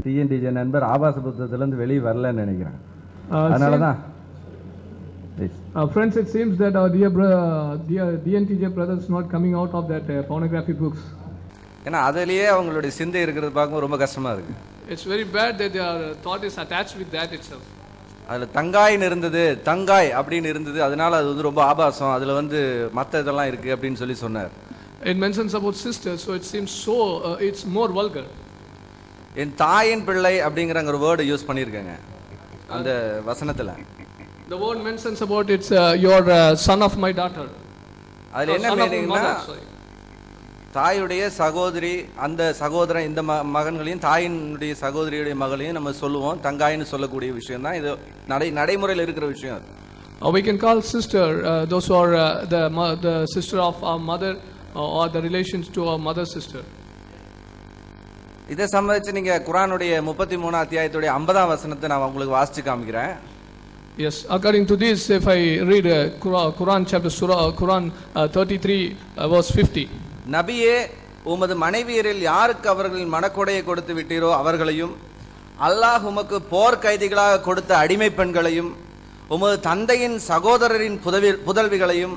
TNTJ நண்பர் ஆபாச புத்தகத்திலேருந்து வெளியே வரலன்னு நினைக்கிறேன். அதனால தான் friends, it seems that our dear DNTJ brothers not coming out of that pornography books. ஏன்னா அதிலேயே அவங்களுடைய சிந்தை இருக்கிறது பார்க்கும்போது ரொம்ப கஷ்டமாக இருக்குது. It's very bad that their thought is attached with that itself. அதில் தங்காயின்னு இருந்தது, தங்காய் அப்படின்னு இருந்தது, அதனால அது வந்து ரொம்ப ஆபாசம், அதில் வந்து மற்ற இதெல்லாம் இருக்குது அப்படின்னு சொல்லி சொன்னார். It mentions about sisters, so it seems so it's more vulgar. என் தாயின் பிள்ளை அப்படிங்கிற ஒரு வேர்டு யூஸ் பண்ணியிருக்கேங்க அந்த வசனத்தில். The word mentions about it's your son of my daughter. அதில் என்ன மீனிங்னா தாயுடைய சகோதரி, அந்த சகோதரன், இந்த மகன்களையும் தாயினுடைய சகோதரியுடைய மகளையும் நம்ம சொல்லுவோம் தங்காயின்னு சொல்லக்கூடிய விஷயம் தான் இது. நடைமுறையில் இருக்கிற விஷயம். We can call sister those who are the sister of our mother or the relations to our mother sister. இதை சம்பந்திச்சு நீங்க குர்ஆனுடைய 33 அத்தியாயத்துடைய 50ஆம் வசனத்தை நான் உங்களுக்கு வாசிச்சு காமிக்கிறேன். Yes, according to this, if I read Quran chapter Quran 33 verse 50. நபியே, உமது மனைவியரில் யாருக்கு அவர்களின் மனக்கொடையை கொடுத்து விட்டீரோ அவர்களையும், அல்லாஹ் உமக்கு போர் கைதிகளாக கொடுத்த அடிமை பெண்களையும், உமது தந்தையின் சகோதரரின் புதல்விகளையும்,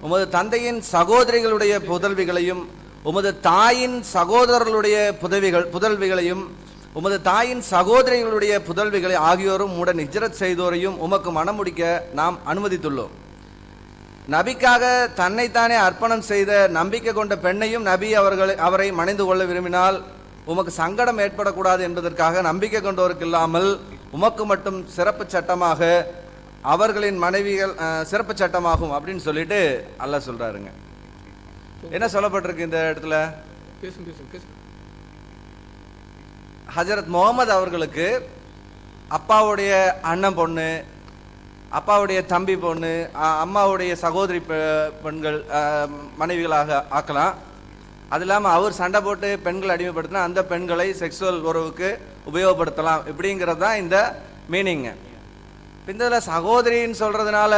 உமது தந்தையின் சகோதரிகளுடைய புதல்விகளையும், உமது தாயின் சகோதரர்களுடைய புதல்விகளையும், உமது தாயின் சகோதரிகளுடைய புதல்விகளை ஆகியோரும் உடன் ஹிஜ்ரத் செய்தோரையும் உமக்கு மனம் முடிக்க நாம் அனுமதித்துள்ளோம். நபிக்காக தன்னைத்தானே அர்ப்பணம் செய்த நம்பிக்கை கொண்ட பெண்ணையும் நபி அவரை மணிந்து கொள்ள விரும்பினால் உமக்கு சங்கடம் ஏற்படக்கூடாது என்பதற்காக நம்பிக்கை கொண்டோருக்கு இல்லாமல் உமக்கு மட்டும் சிறப்பு சட்டமாக அவர்களின் மனைவிகள் சிறப்பு சட்டமாகும் அப்படின்னு சொல்லிட்டு அல்லாஹ் சொல்றாருங்க. என்ன சொல்லப்பட்டிருக்கு இந்த இடத்துல? ஹஜரத் முகமது அவர்களுக்கு அப்பாவுடைய அண்ணன் பொண்ணு, அப்பாவுடைய தம்பி பொண்ணு, அம்மாவுடைய சகோதரி பெண்கள் மனைவிகளாக ஆக்கலாம். அது இல்லாமல் அவர் சண்டை போட்டு பெண்கள் அடிமைப்படுத்தினா அந்த பெண்களை செக்ஸுவல் உறவுக்கு உபயோகப்படுத்தலாம். இப்படிங்கிறது தான் இந்த மீனிங்க. இந்த சகோதரின்னு சொல்றதுனால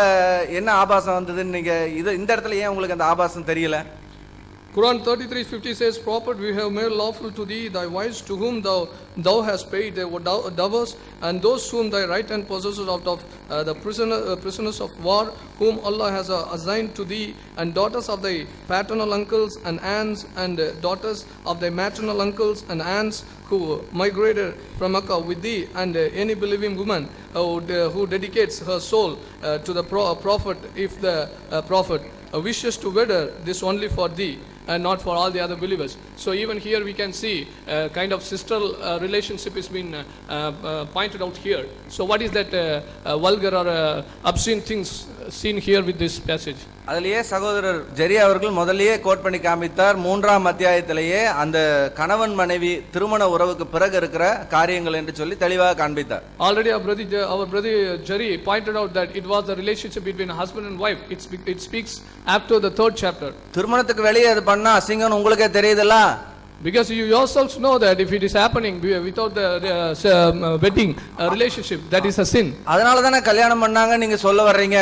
என்ன ஆபாசம் வந்ததுன்னு நீங்க இந்த இடத்துல ஏன் உங்களுக்கு அந்த ஆபாசம் தெரியல? Quran 33:50 says, "Prophet, we have made lawful to thee thy wives to whom thou hast paid dowers, and those whom thy right hand possesses out of the prisoners of war, whom Allah has assigned to thee, and daughters of thy paternal uncles and aunts, and daughters of thy maternal uncles and aunts who migrated from Makkah with thee, and any believing woman who dedicates her soul to the prophet, if the prophet wishes to wed her, this only for thee and not for all the other believers." So even here we can see kind of sister relationship is been pointed out here. So what is that vulgar or obscene things seen here with this passage? அதிலேயே சகோதரர் ஜெரி அவர்கள் முதல்லயே code பண்ணி காமித்தார். 3ஆம் அத்தியாயத்திலேயே அந்த கணவன் மனைவி திருமண உறவுக்கு பிறகு இருக்கிற காரியங்கள் என்று சொல்லி தெளிவாக காண்பித்தார். Already our brother Jerry pointed out that it was the relationship between husband and wife. It speaks after the 3rd chapter. திருமணத்துக்கு வெளியே அது பண்ணா அசிங்கம் உங்களுக்கே தெரியுதுல்ல? Because you yourselves know that if it is happening without the wedding relationship, that is a sin. அதனால தான கல்யாணம் பண்ணாங்க நீங்க சொல்ல வர்றீங்க.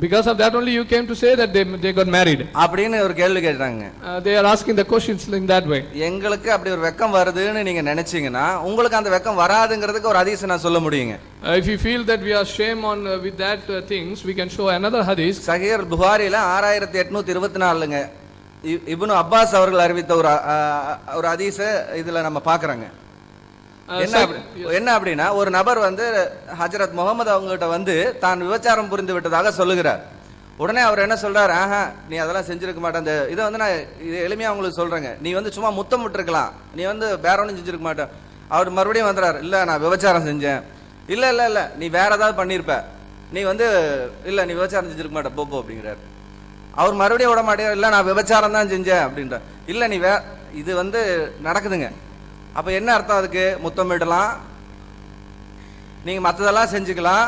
Because of that only you came to say that they got married. அப்படினு ஒரு கேள்வி கேக்குறாங்க. They are asking the questions in that way. எங்களுக்கு அப்படி ஒரு வெக்கம் வருதுன்னு நீங்க நினைச்சீங்கனா உங்களுக்கு அந்த வெக்கம் வராதுங்கிறதுக்கு ஒரு ஹதீஸ் நான் சொல்ல முடியுங்க. If you feel that we are shame on with that things, we can show another hadith. சஹீஹ் புகாரில 6824ங்க இப்னு அப்பாஸ் அவர்கள் அறிவித்த ஒரு ஹதீஸ இதுல நம்ம பார்க்கறோங்க. என்ன அப்படின்னா ஒரு நபர் வந்து ஹஜரத் முகமது அவங்ககிட்ட வந்து தான் விபச்சாரம் புரிந்து விட்டதாக சொல்லுகிறார். உடனே அவர் என்ன சொல்றார்? நீ அதெல்லாம் செஞ்சிருக்க மாட்டேன். அந்த இதை வந்து நான் இது எளிமையா உங்களுக்கு சொல்றேங்க. நீ வந்து சும்மா முத்தம் விட்டுருக்கலாம், நீ வந்து வேற ஒன்றும் செஞ்சிருக்க மாட்டேன். அவர் மறுபடியும் வந்துறாரு, இல்ல நான் விபச்சாரம் செஞ்சேன். இல்ல இல்ல இல்ல நீ வேற ஏதாவது பண்ணிருப்ப, நீ வந்து இல்ல நீ விபச்சாரம் செஞ்சிருக்க மாட்டே போ அப்படிங்கிறார். அவர் மறுபடியும் விட மாட்டேன், இல்ல நான் விபச்சாரம் தான் செஞ்சேன் அப்படின்ற. இல்ல நீ இது வந்து நடக்குதுங்க. அப்ப என்ன அர்த்தம்? அதுக்கு முத்தமிடலாம், நீங்க மற்றதெல்லாம் செஞ்சுக்கலாம்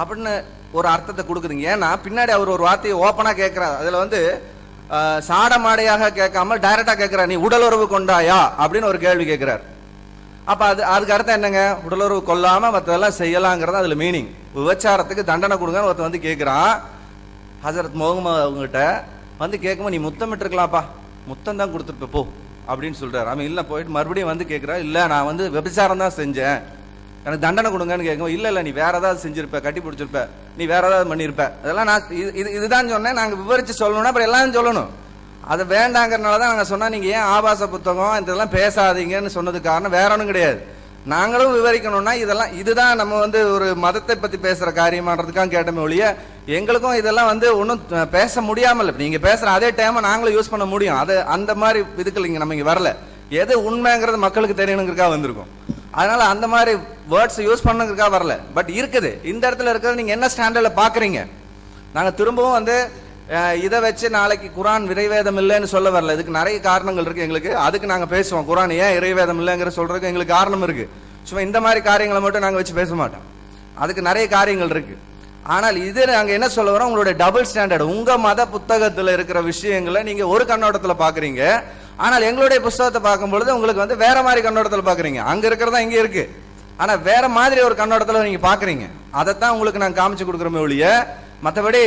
அப்படின்னு ஒரு அர்த்தத்தை கொடுக்குதுங்க. ஏன்னா பின்னாடி அவர் ஒரு வார்த்தையை ஓப்பனா கேட்கிறார். அதுல வந்து சாடமாடையாக கேட்காம டைரக்டா கேட்கிறார், நீ உடலுறவு கொண்டாயா அப்படின்னு ஒரு கேள்வி கேட்கிறார். அப்ப அதுக்கு அர்த்தம் என்னங்க? உடலுறவு கொள்ளாம மற்றதெல்லாம் செய்யலாங்கிறது அதுல மீனிங். விபச்சாரத்துக்கு தண்டனை கொடுங்கன்னு ஒருத்தர் வந்து கேட்கிறான். ஹஜரத் முகமது அவங்ககிட்ட வந்து கேட்கும்போது, நீ முத்தம் விட்டுருக்கலாம்ப்பா, முத்தம் தான் கொடுத்துருப்ப போ அப்படின்னு சொல்றாரு. அவன் இல்லை போயிட்டு மறுபடியும் வந்து கேட்குறா, இல்லை நான் வந்து விபச்சாரம் தான் செஞ்சேன், எனக்கு தண்டனை கொடுங்கன்னு கேட்கும். இல்லை நீ வேற ஏதாவது செஞ்சிருப்ப, கட்டி பிடிச்சிருப்ப, நீ வேற ஏதாவது பண்ணியிருப்ப, அதெல்லாம் நான் இதுதான் சொன்னேன். நாங்கள் விவரிச்சு சொல்லணும்னா அப்புறம் எல்லாம் சொல்லணும். அதை வேண்டாங்கிறனால தான் நாங்கள் சொன்னால் நீங்கள் ஏன் ஆபாச புத்தகம் இதெல்லாம் பேசாதீங்கன்னு சொன்னது காரணம் வேற ஒன்றும் கிடையாது. நாங்களும் விவரிக்கணும்னா இதெல்லாம் இதுதான் நம்ம வந்து ஒரு மதத்தை பற்றி பேசுகிற காரியமானதுக்காக கேட்டோமே ஒழிய எங்களுக்கும் இதெல்லாம் வந்து ஒன்றும் பேச முடியாமல் நீங்கள் பேசுகிற அதே டைமை நாங்களும் யூஸ் பண்ண முடியும். அது அந்த மாதிரி இதுக்கள் இங்கே நம்ம இங்கே வரல. எது உண்மைங்கிறது மக்களுக்கு தெரியணுங்கிறக்காக வந்திருக்கும். அதனால அந்த மாதிரி வேர்ட்ஸ் யூஸ் பண்ணுங்கிறக்காக வரல. பட் இருக்குது இந்த இடத்துல இருக்கிறது நீங்கள் என்ன ஸ்டாண்டர்டில் பார்க்குறீங்க. நாங்கள் திரும்பவும் வந்து இதை வச்சு நாளைக்கு குரான் இறைவேதம் இல்லைன்னு சொல்ல வரல. இதுக்கு நிறைய காரணங்கள் இருக்கு எங்களுக்கு. அதுக்கு நாங்கள் பேசுவோம். குரான் ஏன் இறைவேதம் இல்லைங்கிற சொல்றதுக்கு எங்களுக்கு காரணம் இருக்கு. சும்மா இந்த மாதிரி காரியங்களை மட்டும் நாங்கள் வச்சு பேச மாட்டோம். அதுக்கு நிறைய காரியங்கள் இருக்கு. ஆனால் இது நாங்கள் என்ன சொல்ல வரோம், உங்களுடைய டபுள் ஸ்டாண்டர்ட். உங்க மத புத்தகத்தில் இருக்கிற விஷயங்களை நீங்க ஒரு கண்ணோட்டத்தில் பாக்குறீங்க, ஆனால் எங்களுடைய புத்தகத்தை பார்க்கும் பொழுது உங்களுக்கு வந்து வேற மாதிரி கண்ணோட்டத்தில் பாக்குறீங்க. அங்க இருக்கிறதா இங்க இருக்கு, ஆனா வேற மாதிரி ஒரு கண்ணோட்டத்தில் நீங்க பாக்குறீங்க. அதைத்தான் உங்களுக்கு நாங்கள் காமிச்சு கொடுக்குறோமே ஒழிய மற்றபடி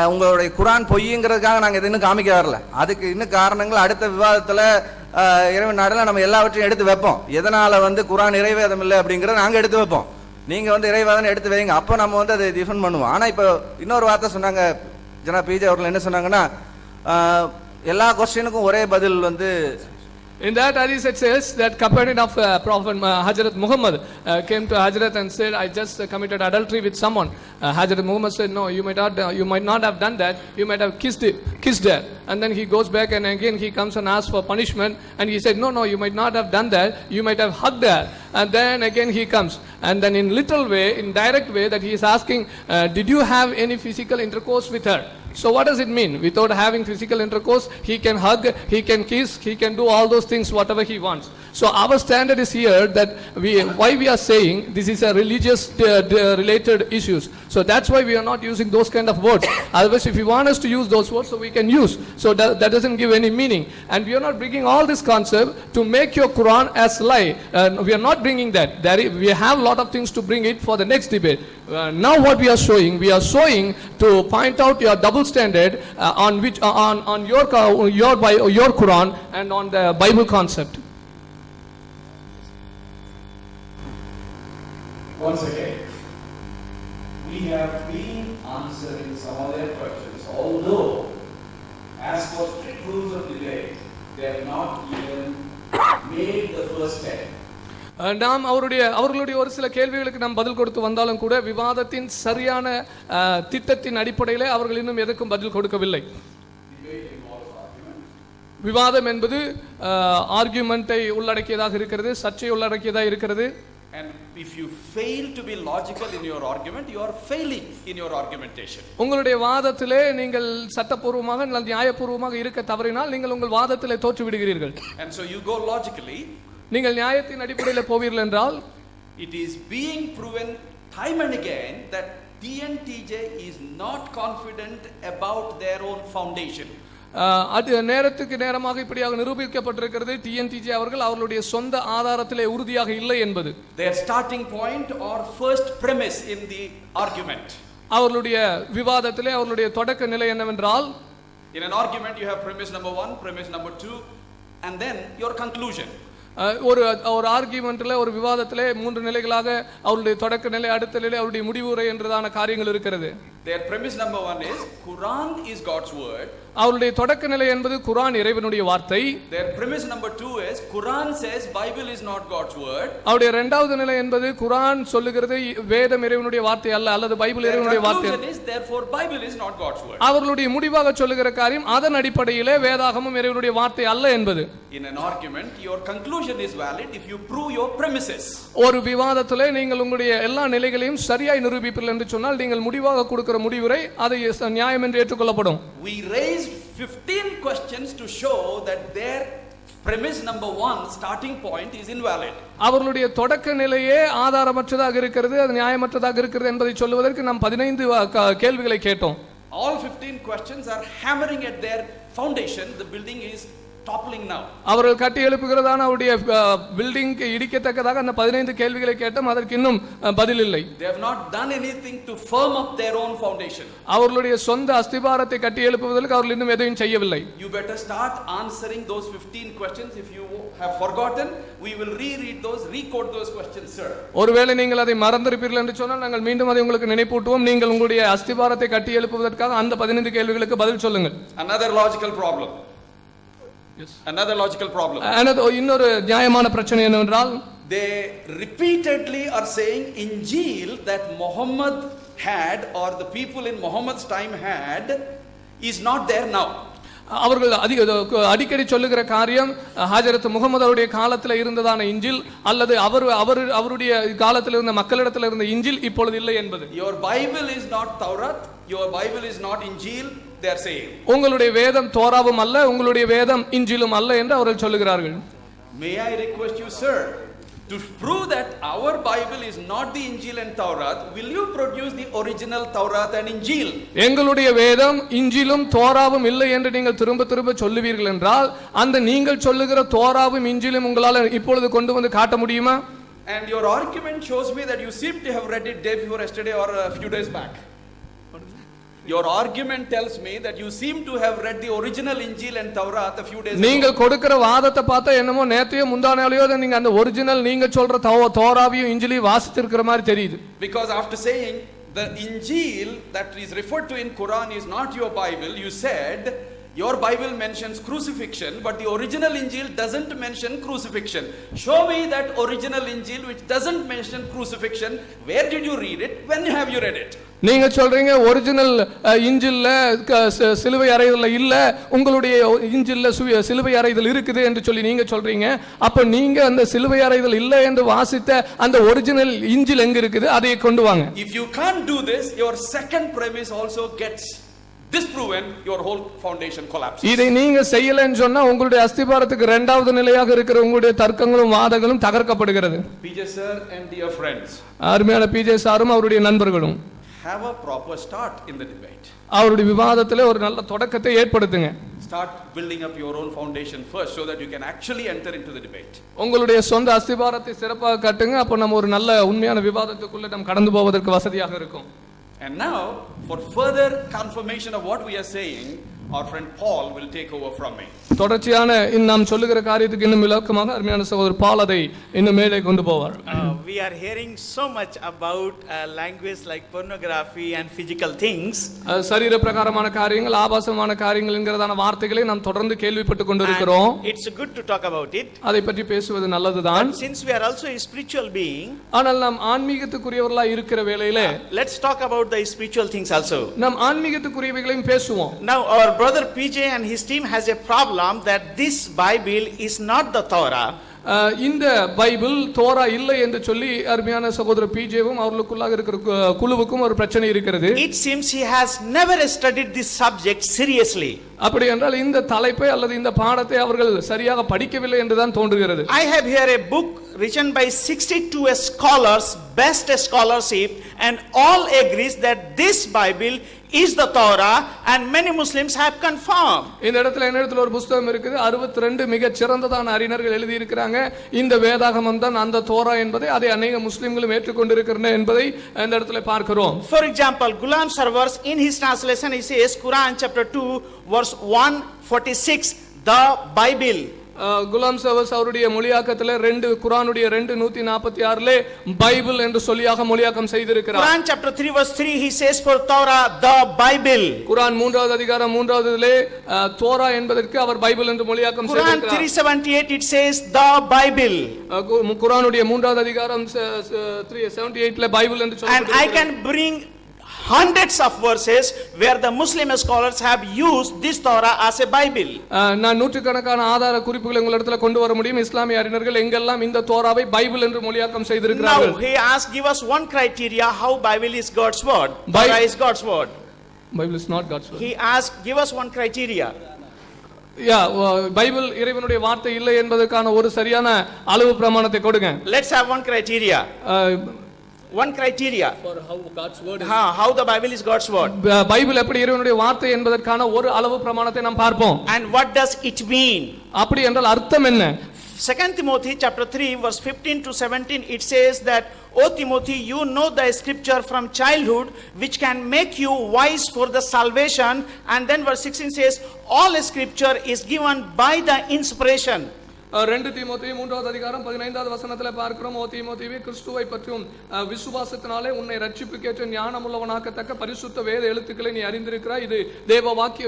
உங்களுடைய குரான் பொய்ங்கிறதுக்காக நாங்கள் இது இன்னும் காமிக்க வரல. அதுக்கு இன்னும் காரணங்கள் அடுத்த விவாதத்தில் இறைவன் நாடுல நம்ம எல்லாவற்றையும் எடுத்து வைப்போம். எதனால வந்து குரான் இறைவேதம் இல்லை அப்படிங்கிறத நாங்கள் எடுத்து வைப்போம். நீங்க வந்து இறைவேதம் எடுத்து வைங்க, அப்போ நம்ம வந்து அதை டிஃபெண்ட் பண்ணுவோம். ஆனால் இப்போ இன்னொரு வார்த்தை சொன்னாங்க ஜனா பிஜே அவர்கள். என்ன சொன்னாங்கன்னா, எல்லா கொஸ்டினுக்கும் ஒரே பதில் வந்து in that hadith it says that companion of Prophet Hazrat Muhammad came to Hazrat and said, I just committed adultery with someone. Hazrat Muhammad said, no, you might not have done that, you might have kissed her. And then he goes back and again he comes and asks for punishment, and he said, no, you might not have done that, you might have hugged her. And then again he comes, and then in little way, in direct way, that he is asking, did you have any physical intercourse with her? So what does it mean? Without having physical intercourse, he can hug, he can kiss, he can do all those things whatever he wants. So our standard is here that why we are saying this is a religious related issues. So that's why we are not using those kind of words. Otherwise, if you want us to use those words, so we can use. So that doesn't give any meaning. And we are not bringing all this concept to make your Quran as lie. We are not bringing that. We have a lot of things to bring it for the next debate. Now what we are showing to point out your double standard on which on your Quran and on the Bible concept. Once again, we have been answering some of their questions, although as for strict rules of debate, they have not even made the first step. நாம் அவர்களுடைய ஒரு சில கேள்விகளுக்கு நாம் பதில் கொடுத்து வந்தாலும் கூட விவாதத்தின் சரியான திட்டத்தின் அடிப்படையில் அவர்கள் இன்னும் எதற்கும் பதில் கொடுக்கவில்லை. விவாதம் என்பது ஆர்கியூமெண்ட்டை உள்ளடக்கியதாக இருக்கிறது, சர்ச்சை உள்ளடக்கியதாக இருக்கிறது. And if you fail to be logical in your argument, you are failing in your argumentation. உங்களுடைய வாதத்திலே நீங்கள் சட்டபூர்வமாக அல்லது நியாயபூர்வமாக இருக்க தவறினால் நீங்கள் உங்கள் வாதத்திலே தோற்று விடுகிறீர்கள். And so you go logically. நீங்கள் நியாயத்தின் அடிப்படையில் போவீர்கள் என்றால் it is being proven time and again that TNTJ is not confident about their own foundation. அது நேரத்துக்கு நேரமாக இப்படியாக நிரூபிக்கப்பட்டிருக்கிறது. டிஎன்டிஜே அவர்களுடைய சொந்த ஆதாரத்திலே உறுதியாக இல்லை என்பது. Their starting point or first premise in the argument. அவர்களுடைய விவாதத்திலே அவர்களுடைய தொடக்க நிலை என்னவென்றால், in an argument you have premise number 1, premise number 2, and then your conclusion. ஒரு ஆர்கியூமெண்ட்ல ஒரு விவாதத்திலே 3 நிலைகளாக அவருடைய தொடக்க நிலை, அடுத்த நிலை, அவருடைய முடிவுரை என்றதான காரியங்கள் இருக்கிறது. Their premise number 1 is Quran is God's word. அவருடைய தொடக்க நிலை என்பது குர்ஆன் இறைவனுடைய வார்த்தை. Their premise number 2 is Quran says Bible is not God's word. அவருடைய இரண்டாவது நிலை என்பது குர்ஆன் சொல்லுகிறது வேதம் இறைவனுடைய வார்த்தை அல்ல, அல்லது பைபிள் இறைவனுடைய வார்த்தை. Their conclusion is therefore Bible is not God's word. அவர்களுடைய முடிவாக சொல்லுகிற காரியம் அதன் அடிப்படையிலே வேதாகமும் இறைவனுடைய வார்த்தை அல்ல என்பது. In an argument your conclusion is valid if you prove your premises. ஒரு விவாதத்திலே நீங்கள் உங்களுடைய எல்லா நிலைகளையும் சரியாய் நிரூபிப்பீர்கள் என்று சொன்னால் நீங்கள் முடிவாக கொடுக்கிற முடிவுரை அது நியாயம் என்று ஏற்றுக்கொள்ளப்படும். We raised 15 questions to show that their premise number 1 starting point is invalid. அவர்களுடைய தொடக்க நிலையே ஆதாரமற்றதாக இருக்கிறது, அது நியாயமற்றதாக இருக்கிறது என்பதை சொல்வதற்கு நாம் 15 கேள்விகளை கேட்டோம். All 15 questions are hammering at their foundation. The building is toppling now. அவர்கள் கட்டி எழுப்புகிறதான அவருடைய பில்டிங் இடிக்கத்தக்கதாக அந்த 15 கேள்விகளை கேட்டும் அதற்கு இன்னும் பதில் இல்லை. They have not done anything to firm up their own foundation. அவர்களுடைய சொந்த அஸ்திபாரத்தை கட்டி எழுப்புவதற்கு அவர்கள் இன்னும் எதையும் செய்யவில்லை. You better start answering those 15 questions. If you have forgotten, we will reread those, recode those questions, sir. ஒருவேளை நீங்கள் அதை மறந்திருப்பீர்கள் என்று சொன்னால் நாங்கள் மீண்டும் அதை உங்களுக்கு நினைப்பூட்டுவோம். நீங்கள் உங்களுடைய அஸ்திபாரத்தை கட்டி எழுப்புவதற்காக அந்த 15 கேள்விகளுக்கு பதில் சொல்லுங்கள். Another logical problem. Yes. Another logical problem. இன்னொரு நியாயமான பிரச்சனை என்னவென்றால் They repeatedly are saying Injil that Muhammad had or the people in Muhammad's time had is not there now. அவர்கள் அடிக்கடி சொல்லுகிற காரியம் ஹஜரத் முகமது அவருடைய காலத்தில் இருந்ததான இஞ்சில் அல்லது அவருடைய காலத்தில் இருந்த மக்களிடத்தில் இருந்த இஞ்சில் இப்பொழுது இல்லை என்பது. Your Bible is not Taurat, your Bible is not Injil, they are saying. உங்களுடைய வேதம் தோராவும் அல்ல, உங்களுடைய வேதம் இஞ்சிலும் அல்ல என்று அவர்கள் சொல்லுகிறார்கள். May I request you, sir, to prove that our Bible is not the Injil and Taurat, will you produce the original Taurat and Injil? எங்களுடைய வேதம் இஞ்சிலும் தோராவும் இல்லை என்று நீங்கள் திரும்ப திரும்ப சொல்லுவீர்கள் என்றால் அந்த நீங்கள் சொல்லுகிற தோராவும் இஞ்சிலும் உங்களால் இப்பொழுது கொண்டு வந்து காட்ட முடியுமா? And your argument shows me that you seem to have read it day before yesterday or a few days back. Your argument tells me that you seem to have read the original Injil and Taurat a few days ago. நீங்கள் கொடுக்கிற வாதத்தை பார்த்தா என்னமோ நேத்தையோ முந்தானாலையோ நீங்க அந்த original நீங்க சொல்ற தோராவையும் இஞ்சிலையும் வாசித்திருக்கிற மாதிரி தெரியுது. Because after saying the Injil that is referred to in Quran is not your Bible, you said your Bible mentions crucifixion, but the original Injil doesn't mention crucifixion. Show me that original Injil which doesn't mention crucifixion. Where did you read it? When have you read it? நீங்க சொல்றீங்க original இஞ்சில்ல சிலுவை அறைதல் இல்ல, உங்களுடைய இஞ்சில்ல சிலுவை அறைதல் இருக்குது என்று சொல்லி நீங்க சொல்றீங்க. அப்ப நீங்க அந்த சிலுவை அறைதல் இல்ல என்று வாசித்த அந்த ஒரிஜினல் இஞ்சில் எங்க இருக்குது அதை கொண்டு வாங்க. If you can't do this, your second premise also gets disproven, your whole foundation collapses. இதை நீங்க செய்யலன்னு சொன்னா உங்களுடைய அஸ்திபாரத்துக்கு இரண்டாவது நிலையாக இருக்கிற உங்களுடைய தர்க்கங்களும் வாதங்களும் தகர்க்கப்படுகிறது. PJ sir and dear friends, அருமையான பிஜே சாரும் அவருடைய நண்பர்களும் have a proper start in the debate. அவருடைய விவாதத்திலே ஒரு நல்ல தொடக்கத்தை ஏற்படுத்துங்க. Start building up your own foundation first so that you can actually enter into the debate. உங்களுடைய சொந்த அஸ்திபாரத்தை சிறப்பாக கட்டுங்க. அப்ப நம்ம ஒரு நல்ல உண்மையான விவாதத்துக்குள்ள நம்ம கடந்து போவதற்கு வசதியாக இருக்கும். And now, for further confirmation of what we are saying, our friend Paul will take over from me. தொடர்ச்சியான நாம் சொல்லுகிற காரியத்துக்கு இன்னும் விளக்கமாக அருமையான சகோதரர் பால் அதை இன்னும் மேலே கொண்டு போவார். We are hearing so much about language like pornography and physical things. சரீர பிரகாரமான காரியங்கள், ஆபாசமான காரியங்கள் என்கிறதான வார்த்தைகளை நாம் தொடர்ந்து கேள்விப்பட்டு கொண்டிருக்கிறோம். It's good to talk about it. அதை பற்றி பேசுவது நல்லதுதான். Since we are also a spiritual being, ஆனால் நாம் ஆன்மீகத்துக்குரியவர்களாக இருக்கிற வேளையிலே let's talk about the spiritual things also. நாம் ஆன்மீகத்துக்குரியவைகளையும் பேசுவோம். Now our brother PJ and his team has a problem that this Bible is not the Torah. இந்த Bible Torah இல்லை என்று சொல்லி அருமையான சகோதரர் பிஜேவும் அவர்களுக்குள்ளாக இருக்கிற குழுவுக்கும் ஒரு பிரச்சனை இருக்கிறது. It seems he has never studied this subject seriously. அப்படி என்றால் இந்த தலைப்பை அல்லது இந்த பாடத்தை அவர்கள் சரியாக படிக்கவில்லை என்றுதான் தோன்றுகிறது. I have here a book written by 62 scholars, best scholarship, and all agrees that this Bible is the Torah, and many Muslims have confirmed. இந்த இடத்துல ஒரு புத்தகம் இருக்குது. 62 மிக சிறந்ததான அறிஞர்கள் எழுதி இருக்கிறாங்க. இந்த வேதாகமம் தான் அந்த தோரா என்பதை அதை அநேக முஸ்லிம்களும் ஏற்றுக்கொண்டிருக்கிறார்கள் என்பதை இந்த இடத்துல பார்க்கிறோம். For example, Ghulam Sarwars in his translation he says Quran chapter 2 verse 146 the Bible. Ghulam சவஸ் அவருடைய மொழியாக்கத்தில் குரானுடைய 2:146 பைபிள் என்று சொல்லியாக மொழியாக்கம் செய்திருக்கிறார். Quran chapter 3 verse 3 he says for Torah the Bible. குரான் 3வது அதிகாரம் 3வதிலே தோரா என்பதற்கு அவர் பைபிள் என்று மொழியாக்கம் செய்திருக்கிறார். Quran 3:78 it says the Bible. குரானுடைய 3வது அதிகாரம் 3:78 பைபிள் என்று சொல்லப்பட்டிருக்கிறது. And I can bring hundreds of verses where the Muslim scholars have used this Torah as a Bible. நான் நூற்றுக்கணக்கான ஆதார குறிப்புகளை உங்களிடத்தில் கொண்டு வர முடியும். இஸ்லாமிய அறிஞர்கள் எங்கெல்லாம் இந்த தோராவை பைபிள் என்று மொழியாக்கம் செய்திருக்கிறார்கள். Now he asked, give us one criteria how Bible is God's word. Torah is God's word. Bible is not God's word. He asked, give us one criteria. Bible இறைவனுடைய வார்த்தை இல்லை என்பதற்கான ஒரு சரியான அளவு பிரமாணத்தை கொடுங்க. Let's have one criteria. one criteria. for how God's word is. How the Bible is God's word. Bible எப்படி இறைவனுடைய வார்த்தை என்பதற்கான ஒரு அளவு பிரமாணத்தை நாம் பார்ப்போம். And what does it mean? அப்படி என்றால் அர்த்தம் என்ன? 2 Timothy chapter 3 verse 15 to 17 it says that, O Timothy, you know the scripture from childhood which can make you wise for the salvation. And then verse 16 says, all scripture is given by the inspiration. 2 தீமோத்தேயு 3வது அதிகாரம் 15வது வசனத்திலே பார்க்கிறோம், ஓ தீமோத்தேயுவே, கிறிஸ்துவை பற்றியும் விசுவாசத்தினாலே உன்னை ரட்சிப்புக்கேற்ற ஞானமுள்ளவனாக்கத்தக்க பரிசுத்த வேத எழுத்துக்களை நீ அறிந்திருக்கிறாய். இது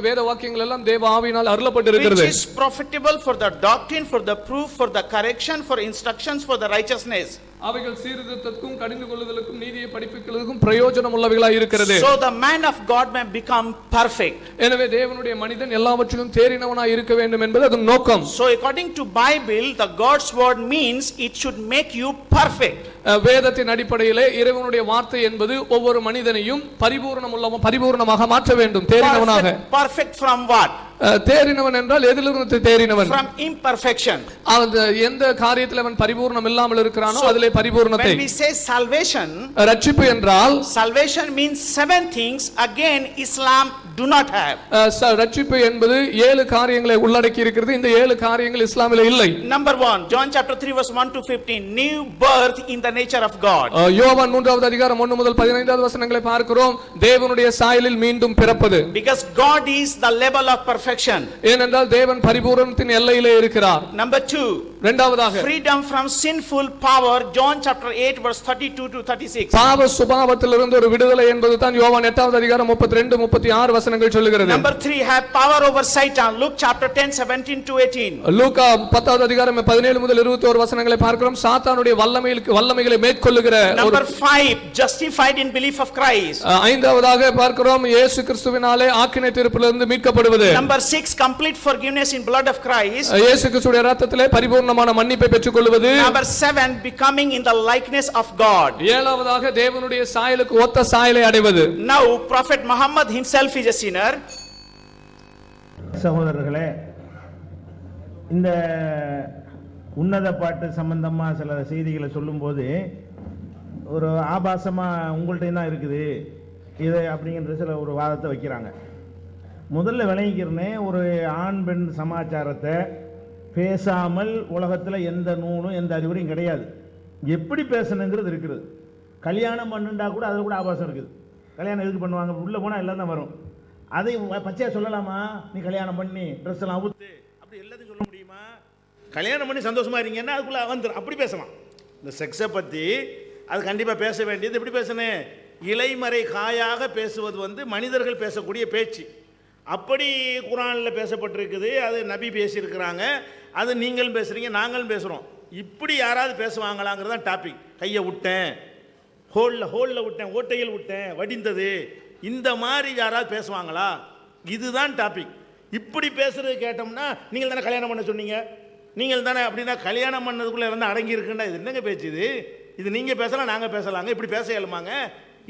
வேத வாக்கியங்கள் எல்லாம் தேவ ஆவியினால் அருளப்பட்டிருக்கிறது. Which is profitable for the doctrine, for the proof, for the correction, for instructions, for the righteousness. அவைகள் சீர்திருத்தத்துக்கும் கடிந்து கொள்ளுதலுக்கும் நீதியை படிப்பிக்கிறதுக்கும் பிரயோஜனம் உள்ளவைகளாய் இருக்கிறது. So the man of God may become perfect. எனவே தேவனுடைய மனிதன் எல்லாவற்றிலும் தேறினவனாய் இருக்க வேண்டும் என்பது அதன் நோக்கம். So according to Bible, the God's word means it should make you perfect. வேதத்தின் அடிப்படையிலே இறைவனுடைய வார்த்தை என்பது ஒவ்வொரு மனிதனையும் பரிபூர்ணமாக மாற்ற வேண்டும், தேறினவனாக. Perfect from what? தேறினவன் என்றால் எதிலிருந்து தேறினவன்? From imperfection. எந்த காரியத்தில் அவன் பரிபூர்ணம் இல்லாமல் இருக்கிறானோ அதிலே பரிபூர்ணத்தை. When we say salvation, ரட்சிப்பு என்றால் salvation means 7 things again Islam do not have. ரட்சிப்பு என்பது 7 காரியங்களை உள்ளடக்கி இருக்கிறது. இந்த 7 காரியங்கள் இஸ்லாமிலே இல்லை. Number 1, John chapter 3 verse 1 to 15, new birth in the nature of God. யோவான் 3வது அதிகாரம் 1 முதல் 15வது வசனங்களை பார்க்கிறோம், தேவனுடைய சாயலில் மீண்டும் பிறப்பது. Because God is the level of perfection. ஏனென்றால் தேவன் பரிபூரணத்தின் எல்லையிலே இருக்கிறார். Number 2, இரண்டாவதாக freedom from sinful power, John chapter 8 verse 32 to 36. பாவ சுபாவத்திலிருந்து ஒரு விடுதலை என்பது தான் யோவான் 8வது அதிகாரம் 32 36 வசனங்கள் சொல்லுகிறது. Number 3, have power over Satan, Luke chapter 10 17 to 18. லூக்கா 10வது அதிகாரம் 17 முதல் 21 வசனங்களை பார்க்கிறோம், சாத்தானுடைய வல்லமைகளை மேற்கொள்ளுகிற. Number 5, justified in belief of Christ. ஐந்தாவதாக பார்க்கிறோம், இயேசு கிறிஸ்துவினாலே ஆக்கினை தீர்ப்பிலிருந்து மீட்கப்படுவது. Number 6, complete forgiveness in blood of Christ. இயேசு கிறிஸ்துவின் இரத்தத்திலே பரிபூர்ணமான மன்னிப்பை பெற்றுக்கொள்வது. Number 7, becoming in the likeness of God. ஏழாவதாக தேவனுடைய சாயலுக்கு ஒத்த சாயலை அடைவது. Now Prophet Muhammad himself is a sinner. சகோதரர்களே, இந்த உன்னத பாட்டு சம்பந்தமா சில செய்திகளை சொல்லும்போது ஒரு ஆபாசமா உங்கள்கிட்ட தான் இருக்குது இது அப்படிங்கிற சில ஒரு வாதத்தை வைக்கிறாங்க. முதல்ல விளங்கிக்கிறனே, ஒரு ஆண் பெண் சமாச்சாரத்தை பேசாமல் உலகத்தில் எந்த நூலும் எந்த அறிவுரையும் கிடையாது. எப்படி பேசணுங்கிறது இருக்குது. கல்யாணம் பண்ணுண்டா கூட அதில் கூட ஆபாசம் இருக்குது. கல்யாணம் எதுக்கு பண்ணுவாங்க? உள்ளே போனால் எல்லாம் தான் வரும். அதை பச்சையாக சொல்லலாமா? நீ கல்யாணம் பண்ணி ட்ரெஸ் எல்லாம் ஊற்று அப்படி எல்லாத்தையும் சொல்ல முடியுமா? கல்யாணம் பண்ணி சந்தோஷமா இருங்கன்னா அதுக்குள்ளே வந்துடும். அப்படி பேசலாம். இந்த செக்ஸை பற்றி அது கண்டிப்பாக பேச வேண்டியது. எப்படி பேசணும்? இலைமறை காயாக பேசுவது மனிதர்கள் பேசக்கூடிய பேச்சு. அப்படி குர்ஆனில் பேசப்பட்டிருக்குது. அது நபி பேசியிருக்கிறாங்க. அது நீங்களும் பேசுகிறீங்க, நாங்களும் பேசுகிறோம். இப்படி யாராவது பேசுவாங்களாங்கிறது தான் டாபிக். கையை விட்டேன், ஹோலில் விட்டேன், ஓட்டையில் விட்டேன், வடிந்தது, இந்த மாதிரி யாராவது பேசுவாங்களா? இதுதான் டாபிக். இப்படி பேசுறது கேட்டோம்னா, நீங்கள் தானே கல்யாணம் பண்ண சொன்னீங்க, நீங்கள் தானே அப்படின்னா கல்யாணம் பண்ணதுக்குள்ளே இருந்து அடங்கி இருக்குன்னா இது என்னங்க பேச்சு? இது நீங்கள் பேசலாம், நாங்கள் பேசலாங்க, இப்படி பேச இயலுமாங்க?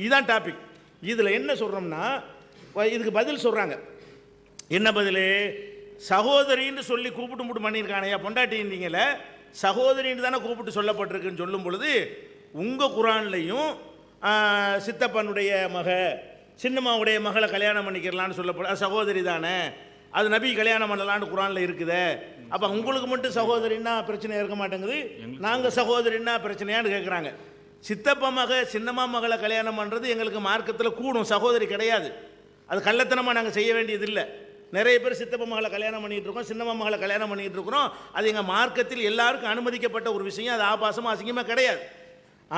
இதுதான் டாபிக். இதில் என்ன சொல்கிறோம்னா, இதுக்கு பதில் சொல்கிறாங்க. என்ன பதில்? சகோதரின்னு சொல்லி கூப்பிட்டு பண்ணியிருக்கானையா, பொண்டாட்டி இருந்தீங்களே, சகோதரின்னு தானே கூப்பிட்டு சொல்லப்பட்டிருக்குன்னு சொல்லும் பொழுது, உங்கள் குர்ஆன்லையும் சித்தப்பனுடைய சின்னம்மாவுடைய மகளை கல்யாணம் பண்ணிக்கிறலான்னு சொல்லப்படும். அது சகோதரி தானே, அது நபி கல்யாணம் பண்ணலான்னு குர்ஆனில் இருக்குதே. அப்போ உங்களுக்கு மட்டும் சகோதரின்னா பிரச்சனை இருக்க மாட்டேங்குது, நாங்கள் சகோதரின்னா பிரச்சனையான்னு கேட்குறாங்க. சித்தப்பா சின்னம்மா மகளை கல்யாணம் பண்ணுறது எங்களுக்கு மார்க்கத்தில் கூடும், சகோதரி கிடையாது. அது கள்ளத்தனமாக நாங்கள் செய்ய வேண்டியதில்லை. நிறைய பேர் சித்தப்பா மகளை கல்யாணம் பண்ணிகிட்டு இருக்கோம், சின்னம்மா மகளை கல்யாணம் பண்ணிகிட்டு இருக்கிறோம். அது எங்கள் மார்க்கத்தில் எல்லாருக்கும் அனுமதிக்கப்பட்ட ஒரு விஷயம். அது ஆபாசமாக அசிங்கமாக கிடையாது.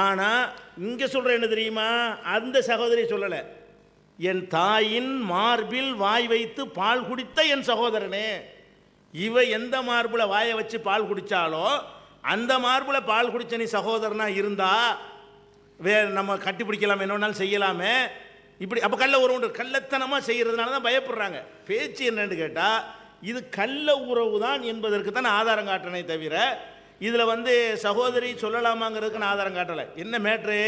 ஆனால் இங்கே சொல்கிற என்ன தெரியுமா? அந்த சகோதரி சொல்லலை, என் தாயின் மார்பில் வாய் வைத்து பால் குடித்த என் சகோதரனே. இவ எந்த மார்பில் வாயை வச்சு பால் குடித்தாலோ அந்த மார்பில் பால் குடித்த நீ சகோதரனா இருந்தா நம்ம கட்டி பிடிக்கலாம், என்ன வேணாலும் செய்யலாமே. இப்படி அப்போ கள்ள உறவு கள்ளத்தனமாக செய்கிறதுனால தான் பயப்படுறாங்க. பேச்சு என்னன்னு கேட்டால், இது கள்ள உறவு தான் என்பதற்கு தான் ஆதாரம் காட்டணே தவிர இதில் சகோதரி சொல்லலாமாங்கிறதுக்கு நான் ஆதாரம் காட்டலை. என்ன மேட்ரு?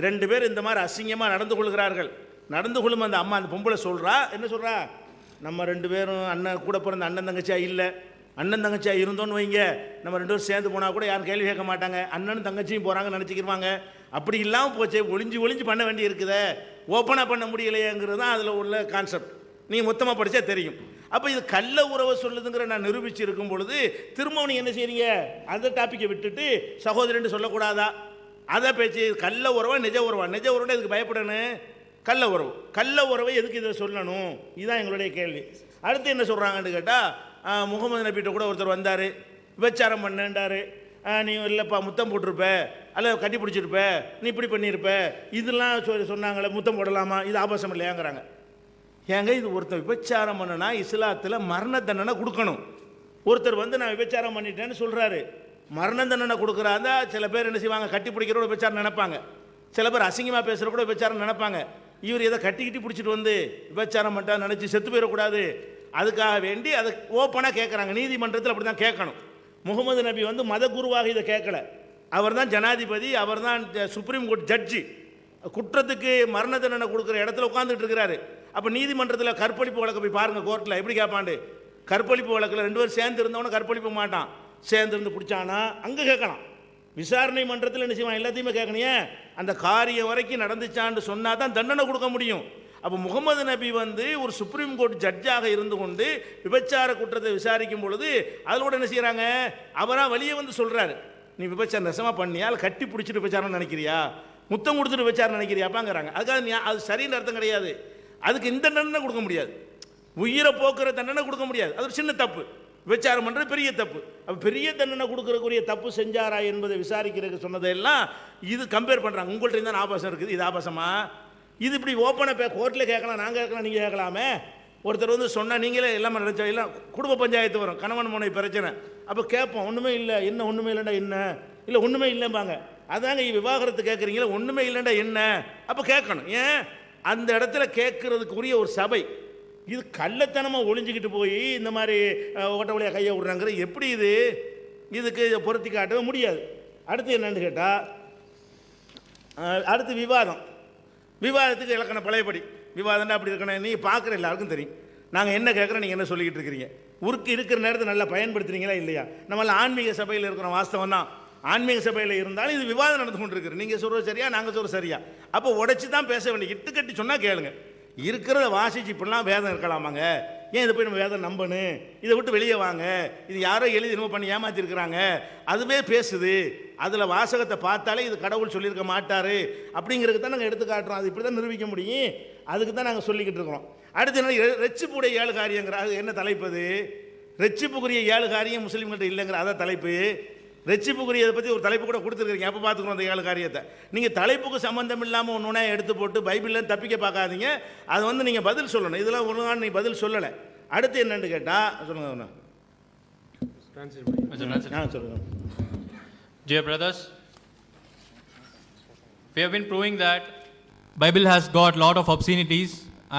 2 பேர் இந்த மாதிரி அசிங்கமாக நடந்து கொள்கிறார்கள். நடந்து கொள்ளும் அந்த அம்மா, அந்த பொம்பளை சொல்கிறா, என்ன சொல்கிறா? நம்ம 2 பேரும் அண்ணன் கூட பிறந்த அண்ணன் தங்கச்சியா இல்லை, அண்ணன் தங்கச்சியாக இருந்தோன்னு வைங்க, நம்ம 2 பேரும் சேர்ந்து போனால் கூட யாரும் கேள்வி கேட்க மாட்டாங்க. அண்ணனும் தங்கச்சியும் போகிறாங்கன்னு நினச்சிக்கிருவாங்க. அப்படி இல்லாமல் போச்சே, ஒளிஞ்சு பண்ண வேண்டி இருக்குதே, ஓப்பனாக பண்ண முடியலையேங்கிறது தான் அதில் உள்ள கான்செப்ட். நீங்கள் மொத்தமாக படித்தா தெரியும். அப்போ இது கள்ள உறவை சொல்லுதுங்கிற நான் நிரூபிச்சு இருக்கும் பொழுது திரும்ப நீங்கள் என்ன செய்றீங்க, அந்த டாப்பிக்கை விட்டுட்டு சகோதரன் சொல்லக்கூடாதா? அதை பேச்சு கள்ள உறவா நிஜ உறவா? நிஜ உறவுனா இதுக்கு பயப்படணும். கள்ள உறவை எதுக்கு இதை சொல்லணும்? இதுதான் எங்களுடைய கேள்வி. அடுத்து என்ன சொல்கிறாங்கன்னு கேட்டால், முகமது நபிகிட்ட கூட ஒருத்தர் வந்தார், விபச்சாரம் பண்ணேன்டாரு. நீ இல்லைப்பா முத்தம் போட்டிருப்ப, அல்ல கட்டி பிடிச்சிருப்ப, நீ இப்படி பண்ணியிருப்ப, இதெல்லாம் சொன்னாங்களே, முத்தம் போடலாமா? இது ஆபாசம் இல்லையாங்கிறாங்க. ஏங்க, இது ஒருத்தர் விபச்சாரம் பண்ணுனா இஸ்லாத்தில் மரண தண்டனை கொடுக்கணும். ஒருத்தர் வந்து நான் விபச்சாரம் பண்ணிட்டேன்னு சொல்கிறாரு, மரண தண்டனை கொடுக்குறாந்தா சில பேர் என்ன செய்வாங்க, கட்டி பிடிக்கிறோட விபச்சாரம் நினைப்பாங்க. சில பேர் அசிங்கமாக பேசுகிற கூட விபச்சாரம் நினைப்பாங்க. இவர் எதை கட்டிக்கிட்டி பிடிச்சிட்டு வந்து விபச்சாரம் பண்ணிட்டா நினச்சி செத்து போயிடக்கூடாது, அதுக்காக வேண்டி அதை ஓப்பனாக கேட்குறாங்க. நீதிமன்றத்தில் அப்படி தான் கேட்கணும். முகமது நபி வந்து மத குருவாக இதை கேட்கல. அவர் தான் ஜனாதிபதி, அவர் தான் சுப்ரீம் கோர்ட் ஜட்ஜி. குற்றத்துக்கு மரண தண்டனை கொடுக்குற இடத்துல உட்காந்துட்டு இருக்கிறாரு. அப்போ நீதிமன்றத்தில் கற்பழிப்பு வழக்கு போய் பாருங்கள், கோர்ட்டில் எப்படி கேட்பாண்டு. கற்பழிப்பு வழக்கில் 2 பேரும் சேர்ந்து இருந்தவன கற்பழிப்பு மாட்டான், சேர்ந்து இருந்து பிடிச்சானா அங்கே கேட்கலாம். விசாரணை மன்றத்தில் என்ன செய்வான், எல்லாத்தையுமே கேட்கணையே. அந்த காரியம் வரைக்கும் நடந்துச்சான்னு சொன்னால் தான் தண்டனை கொடுக்க முடியும். அப்போ முகமது நபி வந்து ஒரு சுப்ரீம் கோர்ட் ஜட்ஜாக இருந்து கொண்டு விபச்சார குற்றத்தை விசாரிக்கும் பொழுது அதோட என்ன செய்கிறாங்க, அவராக வெளியே வந்து சொல்கிறாரு, நீ விபச்சாரம் நெசமாக பண்ணியா, கட்டி பிடிச்சிட்டு விபச்சாரம் நினைக்கிறியா, முத்தம் கொடுத்துட்டு விபச்சாரம் நினைக்கிறியாப்பாங்கிறாங்க. அதுக்காக அது சரின்னு அர்த்தம் கிடையாது. அதுக்கு இந்த தண்டனை கொடுக்க முடியாது, உயிரை போக்குற தண்டனை கொடுக்க முடியாது. அது ஒரு சின்ன தப்பு. விபச்சாரம் பண்ணுறது பெரிய தப்பு. அப்போ பெரிய தண்டனை கொடுக்கறக்குரிய தப்பு செஞ்சாரா என்பதை விசாரிக்கிறதுக்கு சொன்னதெல்லாம் இது கம்பேர் பண்ணுறாங்க. உங்கள்கிட்ட தான் ஆபாசம் இருக்குது, இது ஆபாசமா? இது இப்படி ஓப்பனாக கோர்ட்டில் கேட்கலாம், நாங்கள் கேட்கலாம், நீங்கள் கேட்கலாமே. ஒருத்தர் வந்து சொன்னால் நீங்களே எல்லாமே நினச்சா எல்லாம் குடும்ப பஞ்சாயத்து வரும், கணவன் மனைவி பிரச்சனை. அப்போ கேட்போம், ஒன்றுமே இல்லை, என்ன ஒன்றுமே இல்லைண்டா என்ன, இல்லை ஒன்றுமே இல்லைம்பாங்க. அதாங்க விவாகரத்து கேட்குறீங்களா, ஒன்றுமே இல்லைண்டா என்ன? அப்போ கேட்கணும். ஏன் அந்த இடத்துல கேட்கறதுக்குரிய ஒரு சபை. இது கள்ளத்தனமாக ஒளிஞ்சிக்கிட்டு போய் இந்த மாதிரி ஓட்ட வழியாக கையை விடுறாங்கிற எப்படி இதுக்கு பொருத்தி காட்டவே முடியாது. அடுத்து என்னன்னு கேட்டால், அடுத்து விவாதத்துக்கு இலக்கணம் பழையபடி. விவாதம்னா அப்படி இருக்கணும். நீங்கள் பார்க்குற எல்லாருக்கும் தெரியும் நாங்கள் என்ன கேட்குறோம், நீங்கள் என்ன சொல்லிக்கிட்டு இருக்கிறீங்க. இருக்கிற நேரத்தை நல்லா பயன்படுத்துறீங்களா இல்லையா? நம்மளால் ஆன்மீக சபையில் இருக்கிற வாஸ்தவம் தான். ஆன்மீக சபையில் இருந்தாலும் இது விவாதம் நடந்து கொண்டு இருக்குது. நீங்கள் சொல்கிறது சரியா, நாங்கள் சொல்கிறது சரியா? அப்போ உடைச்சி தான் பேச வேண்டிய. இட்டுக்கட்டி சொன்னால் கேளுங்க. இருக்கிறத வாசிச்சு இப்படிலாம் வேதம் இருக்கலாமாங்க? ஏன் இதை போய் நம்ம வேதம் நம்பணும்? இதை விட்டு வெளியே வாங்க, இது யாரோ எழுதி என்னமோ பண்ணி ஏமாற்றிருக்கிறாங்க, அதுவே பேசுது, அதில் வாசகத்தை பார்த்தாலே இது கடவுள் சொல்லியிருக்க மாட்டார் அப்படிங்கிறதுக்கு தான் நாங்கள் எடுத்து காட்டுறோம். அது இப்படி தான் நிரூபிக்க முடியும். அதுக்கு தான் நாங்கள் சொல்லிக்கிட்டு இருக்கிறோம். அடுத்து என்ன, ரெச்சிப்புடைய 7 காரியங்கிற அது என்ன தலைப்பு? அது ரெச்சிப்புக்குரிய 7 காரியம் முஸ்லீம்கிட்ட இல்லைங்கிற அதான் தலைப்பு. ரெச்சிப்புக்குரியதை பற்றி ஒரு தலைப்பு கூட கொடுத்துருக்கீங்க, அப்போ பார்த்துக்கணும் அந்த 7 காரியத்தை. நீங்கள் தலைப்புக்கு சம்மந்தம் இல்லாமல் ஒன்று எடுத்து போட்டு பைபிளில் தப்பிக்க பார்க்காதீங்க. அது வந்து நீங்கள் பதில் சொல்லணும். இதெல்லாம் ஒரு நாள் நீங்கள் பதில் சொல்லலை. அடுத்து என்னன்னு கேட்டால் சொல்லுங்க. சொல்லுங்க. Dear brothers, we have been proving that Bible has got lot of obscenities,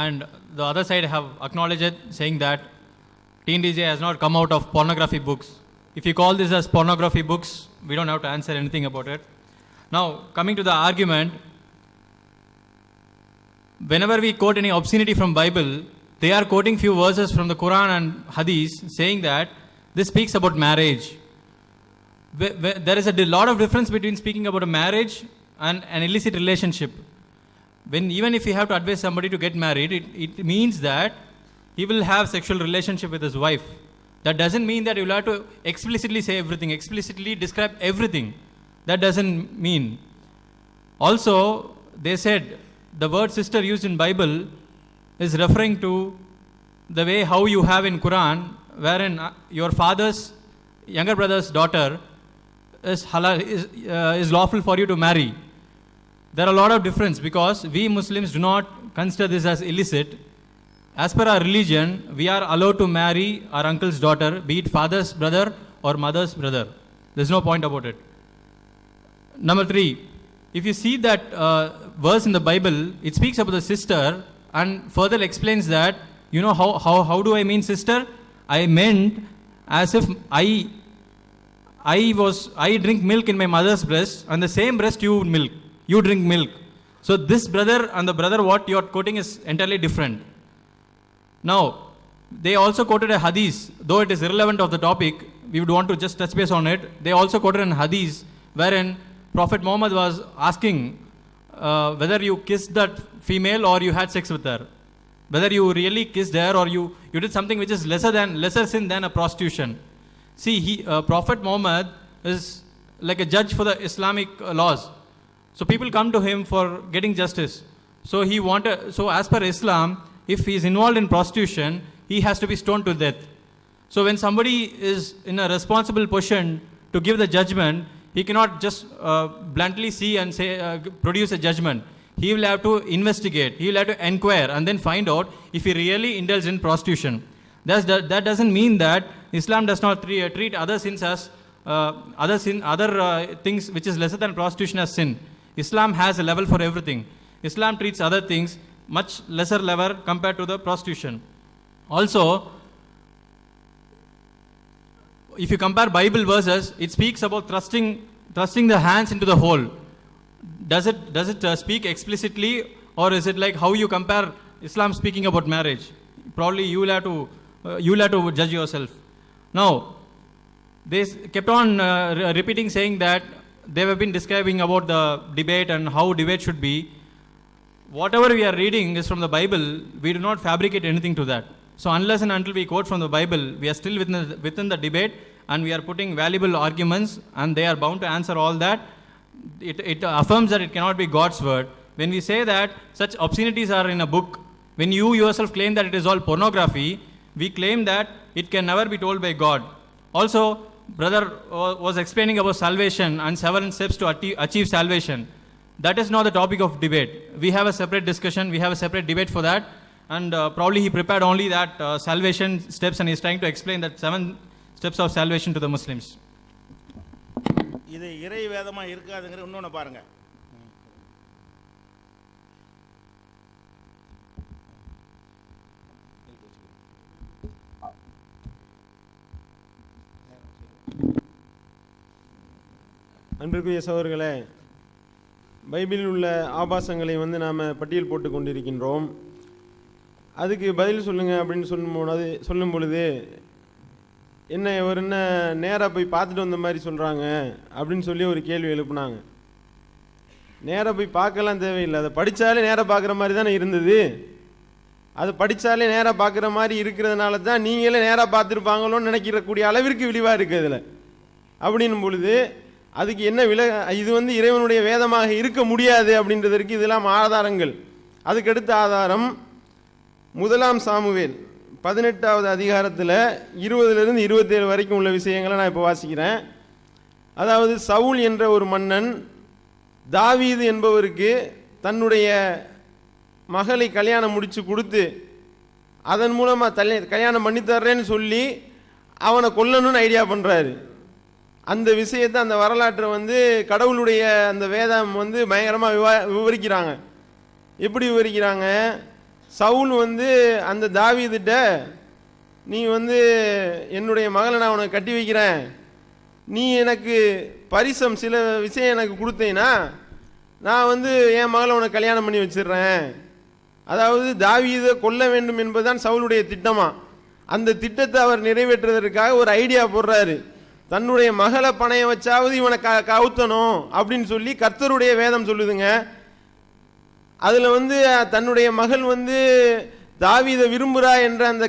and the other side have acknowledged it, saying that Teen DJ has not come out of pornography books. If you call this as pornography books, we don't have to answer anything about it. Now, coming to the argument, whenever we quote any obscenity from Bible, they are quoting few verses from the Quran and Hadith, saying that this speaks about marriage. There is a lot of difference between speaking about a marriage and an illicit relationship. Even if you have to advise somebody to get married, it means that he will have sexual relationship with his wife. That doesn't mean that you will have to explicitly say everything, explicitly describe everything. That doesn't mean. Also, they said the word sister used in Bible is referring to the way how you have in Quran, wherein your father's younger brother's daughter is halal, is lawful for you to marry. There are a lot of difference because we Muslims do not consider this as illicit. As per our religion, we are allowed to marry our uncle's daughter, be it father's brother or mother's brother. There's no point about it. Number 3, if you see that verse in the Bible, it speaks about the sister and further explains that, you know, how do I mean sister? I meant as if I drink milk in my mother's breast, and the same breast you drink milk. So this brother and the brother what you are quoting is entirely different. Now, they also quoted a hadith, though it is irrelevant of the topic, we would want to just touch base on it. They also quoted an hadith wherein Prophet Muhammad was asking whether you kissed that female or you had sex with her. Whether you really kissed her or you did something which is lesser sin than a prostitution. See, Prophet Muhammad is like a judge for the Islamic laws. So people come to him for getting justice. So as per Islam, if he is involved in prostitution, he has to be stoned to death. So when somebody is in a responsible position to give the judgment, he cannot just bluntly see and say produce a judgment. He will have to investigate, he will have to inquire and then find out if he really indulged in prostitution. That doesn't mean that Islam does not treat other sins as other things which is lesser than prostitution as sin. Islam has a level for everything. Islam treats other things much lesser level compared to the prostitution. Also, if you compare Bible verses, it speaks about thrusting the hands into the hole. Does it speak explicitly, or is it like how you compare Islam speaking about marriage? Probably you will have to judge yourself. Now, they kept on repeating, saying that they have been describing about the debate and how debate should be. Whatever we are reading is from the Bible. We do not fabricate anything to that. So unless and until we quote from the Bible, we are still within the debate, and we are putting valuable arguments, and they are bound to answer all that. It affirms that it cannot be God's word. When we say that such obscenities are in a book, when you yourself claim that it is all pornography, we claim that it can never be told by God. Also, brother was explaining about salvation and 7 steps to achieve salvation. That is not the topic of debate. We have a separate discussion, we have a separate debate for that, and probably he prepared only that salvation steps, and he is trying to explain that 7 steps of salvation to the Muslims. இது இறை வேதமா இருக்காதுங்கிற இன்னொன்னு பாருங்க. அன்பிற்குரிய சகோதரர்களே, பைபிளில் உள்ள ஆபாசங்களை நாம் பட்டியல் போட்டு கொண்டிருக்கின்றோம். அதுக்கு பதில் சொல்லுங்கள் அப்படின்னு சொல்லும் பொழுது என்ன நேராக போய் பார்த்துட்டு வந்த மாதிரி சொல்கிறாங்க அப்படின்னு சொல்லி ஒரு கேள்வி எழுப்புனாங்க. நேராக போய் பார்க்கலாம் தேவையில்லை, அதை படித்தாலே நேராக பார்க்குற மாதிரி தானே இருந்தது. அது படித்தாலே நேராக பார்க்குற மாதிரி இருக்கிறதுனால தான் நீங்களே நேராக பார்த்துருப்பாங்களோன்னு நினைக்கிறக்கூடிய அளவிற்கு விரிவாக இருக்குது அதில். அப்படின்னும் பொழுது அதுக்கு என்ன இது இறைவனுடைய வேதமாக இருக்க முடியாது அப்படின்றதற்கு இதெல்லாம் ஆதாரங்கள். அதுக்கடுத்த ஆதாரம் 1 சாமுவேல் 18வது அதிகாரத்தில் 20லிருந்து 27 வரைக்கும் உள்ள விஷயங்களை நான் இப்போ வாசிக்கிறேன். அதாவது சவுல் என்ற ஒரு மன்னன் தாவீது என்பவருக்கு தன்னுடைய மகளை கல்யாணம் முடித்து கொடுத்து அதன் மூலமாக கல்யாணம் பண்ணி தர்றேன்னு சொல்லி அவனை கொல்லணும்னு ஐடியா பண்ணுறாரு. அந்த விஷயத்தை, அந்த வரலாற்றை கடவுளுடைய அந்த வேதம் பயங்கரமாக விவரிக்கிறாங்க. எப்படி விவரிக்கிறாங்க? சவுல் அந்த தாவீதுட்ட, நீ என்னுடைய மகளை நான் உனக்கு கட்டி வைக்கிறேன், நீ எனக்கு பரிசம் சில விஷயம் எனக்கு கொடுத்தேன்னா நான் என் மகளை உனக்கு கல்யாணம் பண்ணி வச்சிடுறேன். அதாவது தாவீதை கொல்ல வேண்டும் என்பதுதான் சவுளுடைய திட்டமா. அந்த திட்டத்தை அவர் நிறைவேற்றுவதற்காக ஒரு ஐடியா போடுறாரு. தன்னுடைய மகளை பணைய வச்சாவது இவனை கவுத்தணும் அப்படின்னு சொல்லி கர்த்தருடைய வேதம் சொல்லுதுங்க. அதில் தன்னுடைய மகள் தாவீதை விரும்புகிறா என்ற அந்த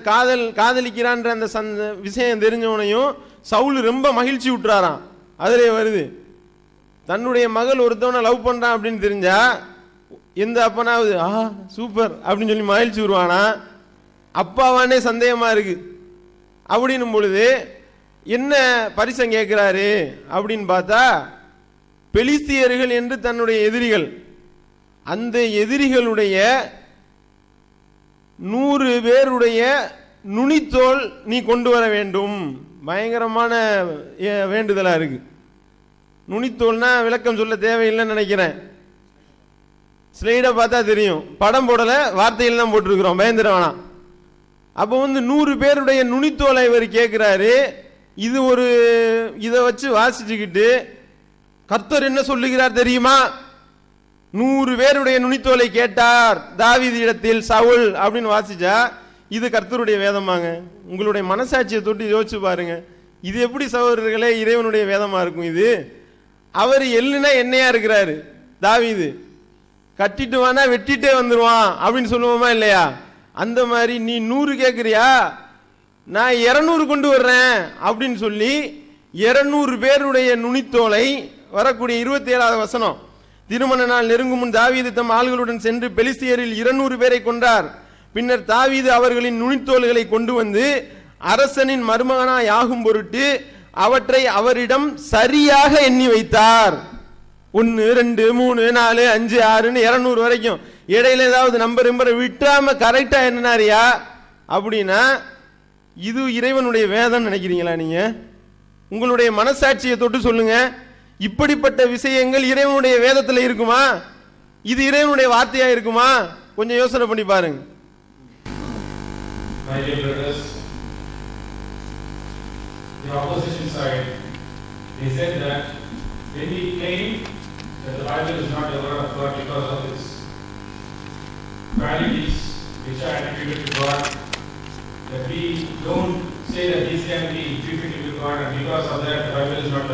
காதலிக்கிறான்ற அந்த விஷயம் தெரிஞ்சவனையும் சவுல் ரொம்ப மகிழ்ச்சி விட்டுறாராம். அதிலே வருது, தன்னுடைய மகள் ஒருத்தவனை லவ் பண்ணுறான் அப்படின்னு தெரிஞ்சா எந்த அப்பனாவது சூப்பர் அப்படின்னு சொல்லி மகிழ்ச்சி விடுவானா? அப்பாவானே சந்தேகமாக இருக்கு. அப்படின்னும் பொழுது என்ன பரிசம் கேட்கிறாரு அப்படின்னு பார்த்தா, பெலிஸ்தியர்கள் என்று தன்னுடைய எதிரிகள், அந்த எதிரிகளுடைய 100 பேருடைய நுனித்தோல் நீ கொண்டு வர வேண்டும். பயங்கரமான வேண்டுதலா இருக்கு. நுனித்தோல்னா விளக்கம் சொல்ல தேவையில்லைன்னு நினைக்கிறேன். ஸ்லைடை பார்த்தா தெரியும், படம் போடல, வார்த்தையில் தான் போட்டிருக்கிறோம், பயந்துட வேணாம். அப்போ 100 பேருடைய நுனித்தோலை இவர் கேட்கிறாரு. இதை வச்சு வாசிச்சுக்கிட்டு கர்த்தர் என்ன சொல்லுகிறார் தெரியுமா? 100 பேருடைய நுனித்தோலை கேட்டார் தாவீது இடத்தில் சவுல் அப்படின்னு வாசிச்சா இது கர்த்தருடைய வேதமாங்க? உங்களுடைய மனசாட்சியை தொட்டு யோசிச்சு பாருங்க. இது எப்படி சகோதரர்களே இறைவனுடைய வேதமா இருக்கும்? இது அவர் எள்ளுனா எண்ணெயா இருக்கிறாரு தாவீது, கட்டிட்டு வானா வெட்டிட்டே வந்துருவான் அப்படின்னு சொல்லுவோமா இல்லையா? அந்த மாதிரி நீ 100 கேட்குறியா, நான் 200 கொண்டு வர்றேன் அப்படின்னு சொல்லி 200 பேருடைய நுனித்தோலை, வரக்கூடிய 27வது வசனம், திருமண நாள் நெருங்கும் முன் தாவீது தம் ஆள்களுடன் சென்று பெலிஸ்தியரில் 200 பேரை கொன்றார். பின்னர் தாவீது அவர்களின் நுனித்தோல்களை கொண்டு வந்து அரசனின் மருமகனாய் ஆகும் பொருட்டு அவற்றை அவரிடம் சரியாக எண்ணி வைத்தார். 1 2 3 4 5 6 200 வரைக்கும். இடையில ஏதாவது நம்பர் விட்டாம கரெக்டா என்னன்னாரியா அப்படின்னா இது இறைவனுடைய வேதம் நினைக்கிறீங்களா? நீங்க உங்களுடைய மனசாட்சியை தொட்டு சொல்லுங்க. இப்படிப்பட்ட விஷயங்கள் இறைவனுடைய வேதத்துல இருக்குமா? இது இறைவனுடைய வார்த்தையா இருக்குமா? கொஞ்சம் யோசனை பண்ணி பாருங்க. My dear brothers, the opposition side, they said that when we claim that the Bible is not the word of God because of its qualities which are attributed to God, that we don't say that these can be attributed to God, and because of that the Bible is not the